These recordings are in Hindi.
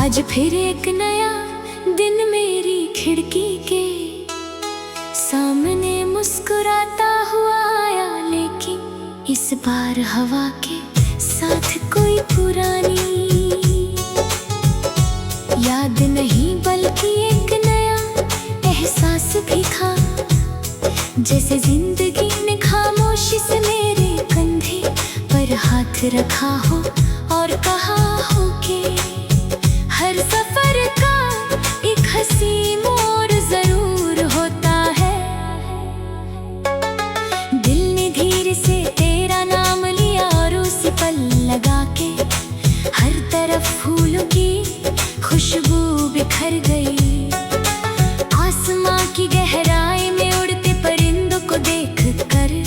आज फिर एक नया दिन मेरी खिड़की के सामने मुस्कुराता हुआ आया, लेकिन इस बार हवा के साथ कोई पुरानी याद नहीं बल्कि एक नया एहसास भी था। जैसे जिंदगी ने खामोशी से मेरे कंधे पर हाथ रखा हो और कहा हो कि हर सफर का एक हंसी मोड़ जरूर होता है। दिल ने धीरे से तेरा नाम लिया और उसी पल लगा के हर तरफ फूलों की खुशबू बिखर गई। आसमां की गहराई में उड़ते परिंदों को देख कर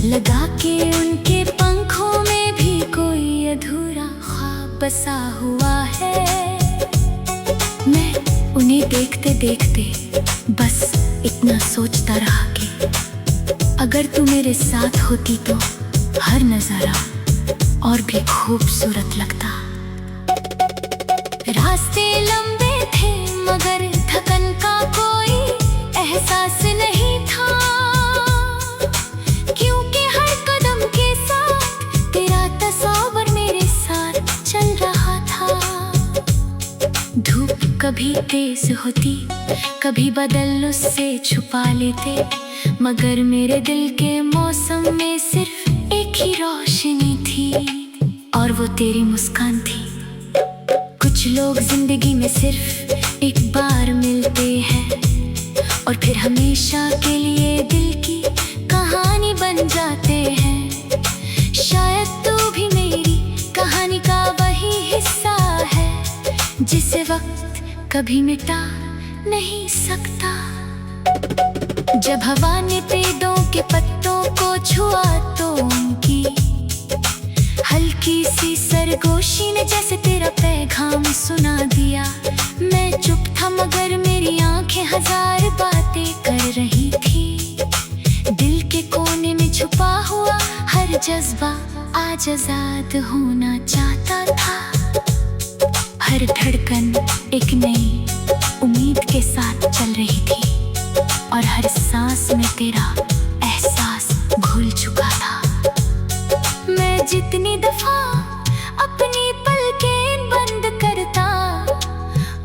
लगा के उनके पंखों में भी कोई अधूरा ख्वाब बसा हुआ है। मैं उन्हें देखते देखते बस इतना सोचता रहा कि अगर तू मेरे साथ होती तो हर नजारा और भी खूबसूरत लगता। रास्ते लंबे थे मगर थकन का कोई एहसास नहीं था, क्योंकि हर कदम के साथ तेरा तस्वीर मेरे साथ चल रहा था। धूप कभी तेज होती कभी बादल उससे छुपा लेते, मगर मेरे दिल के मौसम में सिर्फ एक ही रोशनी थी और वो तेरी मुस्कान थी। कुछ लोग जिंदगी में सिर्फ एक बार मिलते हैं और फिर हमेशा के लिए दिल की कहानी बन जाते हैं। शायद तू भी मेरी कहानी का वही हिस्सा है जिसे वक्त कभी मिटा नहीं सकता। जब हवा ने पेड़ों के पत्तों को छुआ तो उनकी हल्की सी सरगोशी ने जैसे तेरा पैगाम सुना दिया। मैं चुप था मगर मेरी आंखें हजार बातें कर रही थी। दिल के कोने में छुपा हुआ हर जज्बा आज आजाद होना चाहता था। हर धड़कन एक नई उम्मीद के साथ चल रही थी और हर सांस में तेरा एहसास घुल चुका था। मैं जितनी दफा अपनी पलकें बंद करता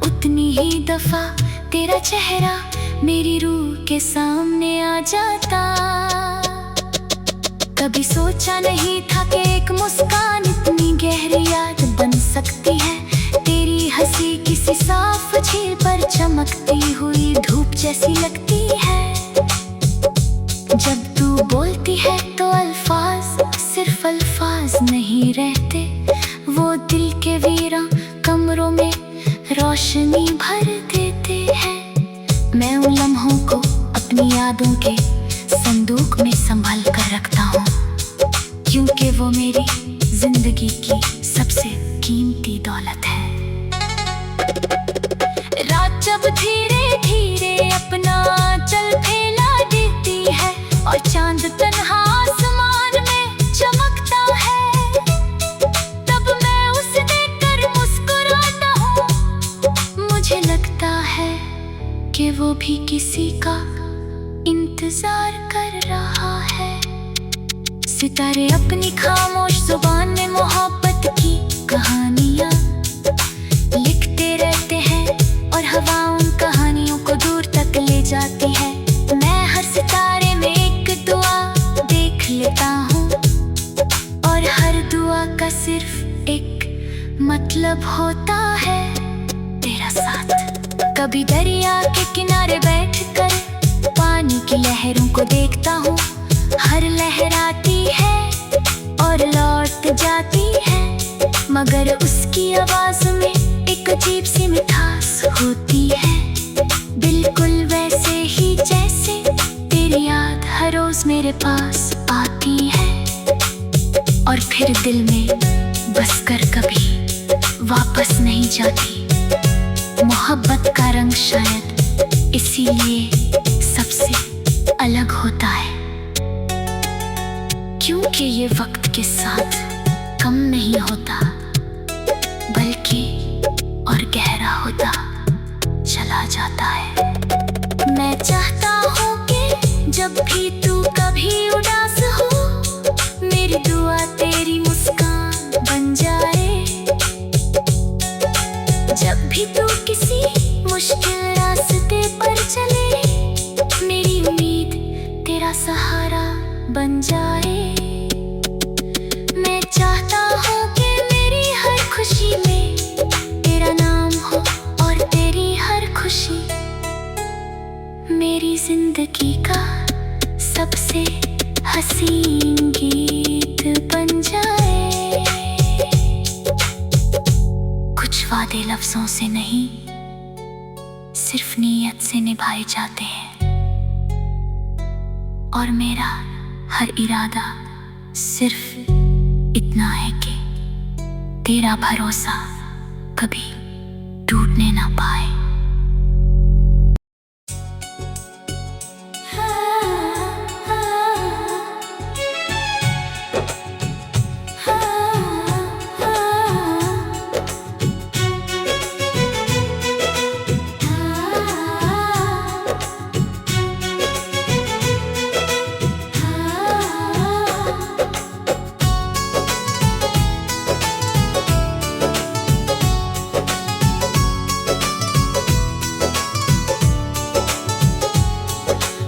उतनी ही दफा तेरा चेहरा मेरी रूह के सामने आ जाता। कभी सोचा नहीं था कि एक मुस्कान इतनी गहरी याद बन सकती है। तेरी हंसी किसी साफ झील पर चमकती हुई धूप जैसी लगती है। जब तू बोलती है तो अल्फाज सिर्फ अल्फाज नहीं रहते, वो दिल के वीरान कमरों में रोशनी भर देते हैं। मैं उन लम्हों को अपनी यादों के संदूक में संभाल कर रखता हूँ, क्योंकि वो मेरी जिंदगी की सबसे कीमती दौलत है। रात जब धीरे धीरे अपना चल फैला देती है और चांद तन्हा आसमान में चमकता है, तब मैं उसे देखकर मुस्कुराता हूँ। मुझे लगता है कि वो भी किसी का इंतजार कर रहा है। सितारे अपनी खामोश जुबान में मोहब्बत की कहानियाँ लिखते रहते हैं और हवा उन कहानियों को दूर तक ले जाती है। मैं हर सितारे में एक दुआ देख लेता हूँ और हर दुआ का सिर्फ एक मतलब होता है, तेरा साथ। कभी दरिया के किनारे बैठकर पानी की लहरों को देखता हूँ। हर लहर आती है और लौट जाती है, मगर उसकी आवाज में एक अजीब सी मिठास होती है, बिल्कुल वैसे ही जैसे तेरी याद हर रोज मेरे पास आती है और फिर दिल में बस कर कभी वापस नहीं जाती। मोहब्बत का रंग शायद इसीलिए सबसे अलग होता है, क्योंकि ये वक्त के साथ कम नहीं होता बल्कि और गहरा भी तू कभी उदास हो, मेरी दुआ तेरी मुस्कान बन जाए। जब भी तू किसी मुश्किल रास्ते पर चले, मेरी उम्मीद तेरा सहारा बन जाए। मैं चाहता हूँ कि मेरी हर खुशी में तेरा नाम हो, और तेरी हर खुशी मेरी जिंदगी का सबसे हसीन गीत बन जाए। कुछ वादे लफ्जों से नहीं, सिर्फ नीयत से निभाए जाते हैं, और मेरा हर इरादा सिर्फ इतना है कि तेरा भरोसा कभी टूटने ना पाए।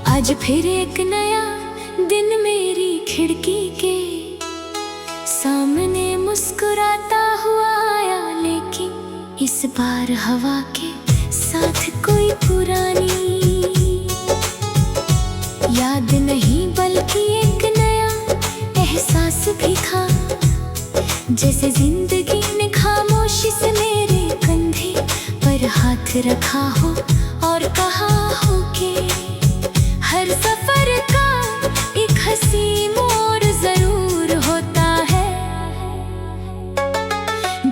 आज फिर एक नया दिन मेरी खिड़की के सामने मुस्कुराता हुआ आया, लेकिन इस बार हवा के साथ कोई पुरानी याद नहीं, बल्कि एक नया एहसास भी था। जैसे जिंदगी ने खामोशी से मेरे कंधे पर हाथ रखा हो और कहा हो कि हर सफर का एक हंसी मोड़ जरूर होता है।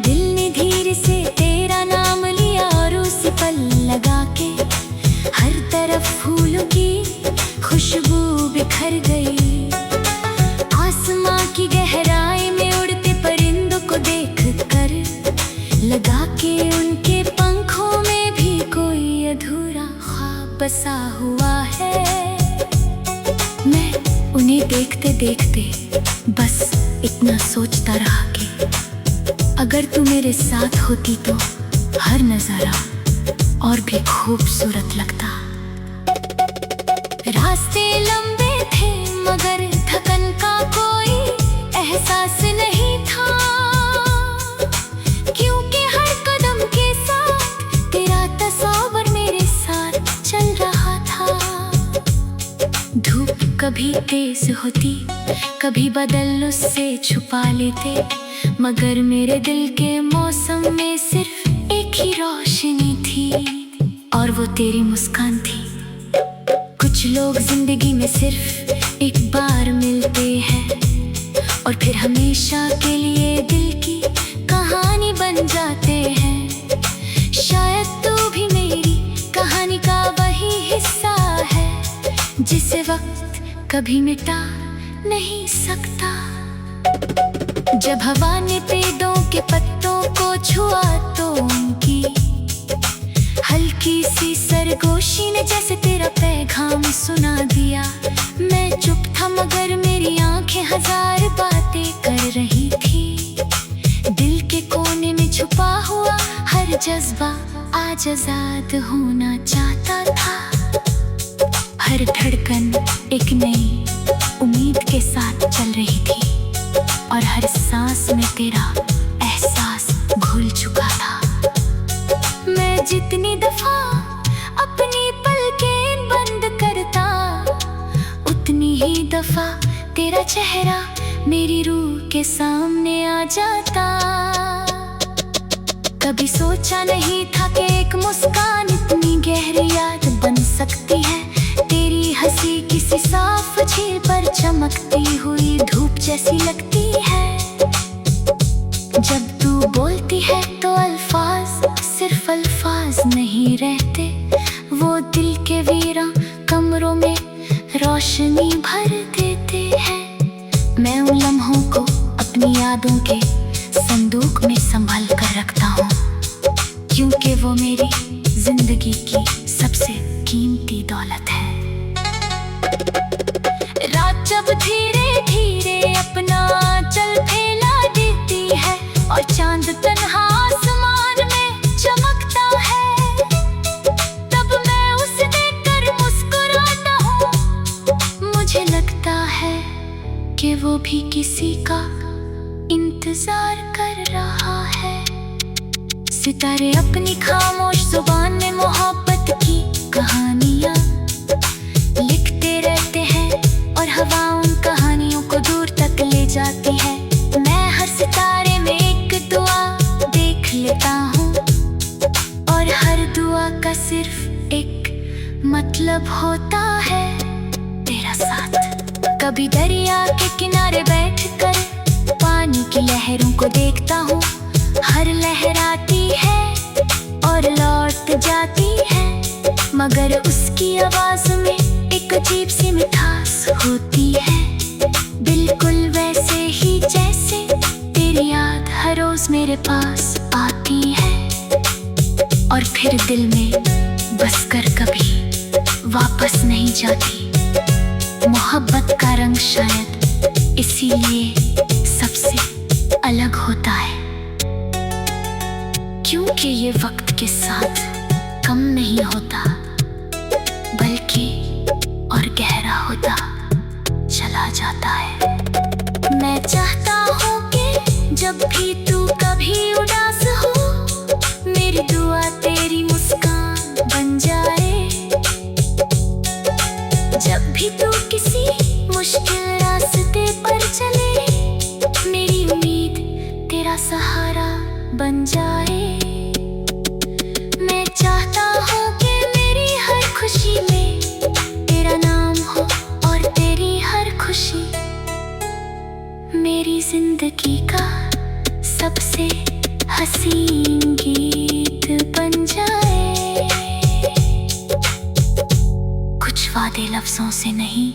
दिल ने धीरे से तेरा नाम लिया, और उसी पल लगा के हर तरफ फूलों की खुशबू बिखर गई। आसमां की गहराई में उड़ते परिंदों को देख कर लगा के उनके पंखों में भी कोई अधूरा ख्वाब बसा हुआ है। मैं उन्हें देखते देखते बस इतना सोचता रहा कि अगर तू मेरे साथ होती तो हर नजारा और भी खूबसूरत लगता। रास्ते लंबे थे मगर थकन का कोई एहसास नहीं था, क्योंकि हर कदम के साथ तेरा तस्वीर मेरे साथ चल रहा था। धूप कभी तेज होती, कभी बादल उससे छुपा लेते, मगर मेरे दिल के मौसम में सिर्फ एक ही रोशनी थी, और वो तेरी मुस्कान थी। कुछ लोग जिंदगी में सिर्फ एक बार मिलते हैं, और फिर हमेशा के लिए दिल की कहानी बन जाते हैं। शायद तू भी मेरी कहानी का वही हिस्सा है, जिसे वक्त कभी मिटा नहीं सकता। जब हवा ने पेड़ों के पत्तों को छुआ तो उनकी हल्की सी सरगोशी ने जैसे तेरा पैगाम सुना दिया। मैं चुप था मगर मेरी आंखें हजार बातें कर रही थी। दिल के कोने में छुपा हुआ हर जज्बा आज आजाद होना चाहता था। हर धड़कन एक नई उम्मीद के साथ चल रही थी, और हर सांस में तेरा एहसास घुल चुका था। मैं जितनी दफा अपनी पलकें बंद करता, उतनी ही दफा तेरा चेहरा मेरी रूह के सामने आ जाता। कभी सोचा नहीं था कि एक मुस्कान इतनी गहरी याद बन सकती है। तेरी हंसी किसी साफ झील पर चमकती हुई धूप जैसी लगती है। जब तू बोलती है तो अल्फाज सिर्फ अल्फाज नहीं रहते, वो दिल के वीरान कमरों में रोशनी भर देते हैं। मैं उन लम्हों को अपनी यादों के संदूक में संभाल कर रखता हूँ, क्योंकि वो मेरी जिंदगी की सबसे कीमती दौलत है। तन्हा आसमान में चमकता है, तब मैं उसे देखकर मुस्कुराता हूँ। मुझे लगता है कि वो भी किसी का इंतजार कर रहा है। सितारे अपनी खामोश जुबान में मोहब्बत की कहानियाँ लिखते रहते हैं और हवा उन कहानियों को दूर तक ले जाती है। मैं हर सितारे में एक दुआ देख लेता हूँ और हर दुआ का सिर्फ एक मतलब होता है, तेरा साथ। कभी दरिया के किनारे बैठकर पानी की लहरों को देखता हूँ। हर लहर आती है और लौट जाती है, मगर उसकी आवाज में एक अजीब सी मिठास होती है, बिल्कुल वैसे ही जैसे तेरी याद हर रोज मेरे पास आती है और फिर दिल में बसकर कभी वापस नहीं जाती। मोहब्बत का रंग शायद इसीलिए सबसे अलग होता है, क्योंकि ये वक्त के साथ कम नहीं होता बल्कि और गहरा होता चला जाता है। मैं चाहता हूँ कि जब भी तू कभी उदास हो, मेरी दुआ तेरी मुस्कान बन जाए। जब भी तू किसी मुश्किल रास्ते पर चले, मेरी उम्मीद तेरा सहारा बन जाए। मैं चाहता हूँ कि मेरी हर खुशी में तेरा नाम हो और तेरी हर खुशी मेरी जिंदगी का सबसे हसीन गीत बन जाए। कुछ वादे लफ्जों से नहीं,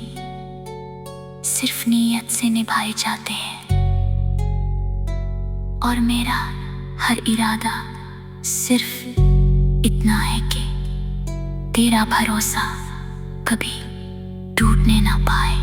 सिर्फ नीयत से निभाए जाते हैं और मेरा हर इरादा सिर्फ इतना है कि तेरा भरोसा कभी टूटने ना पाए।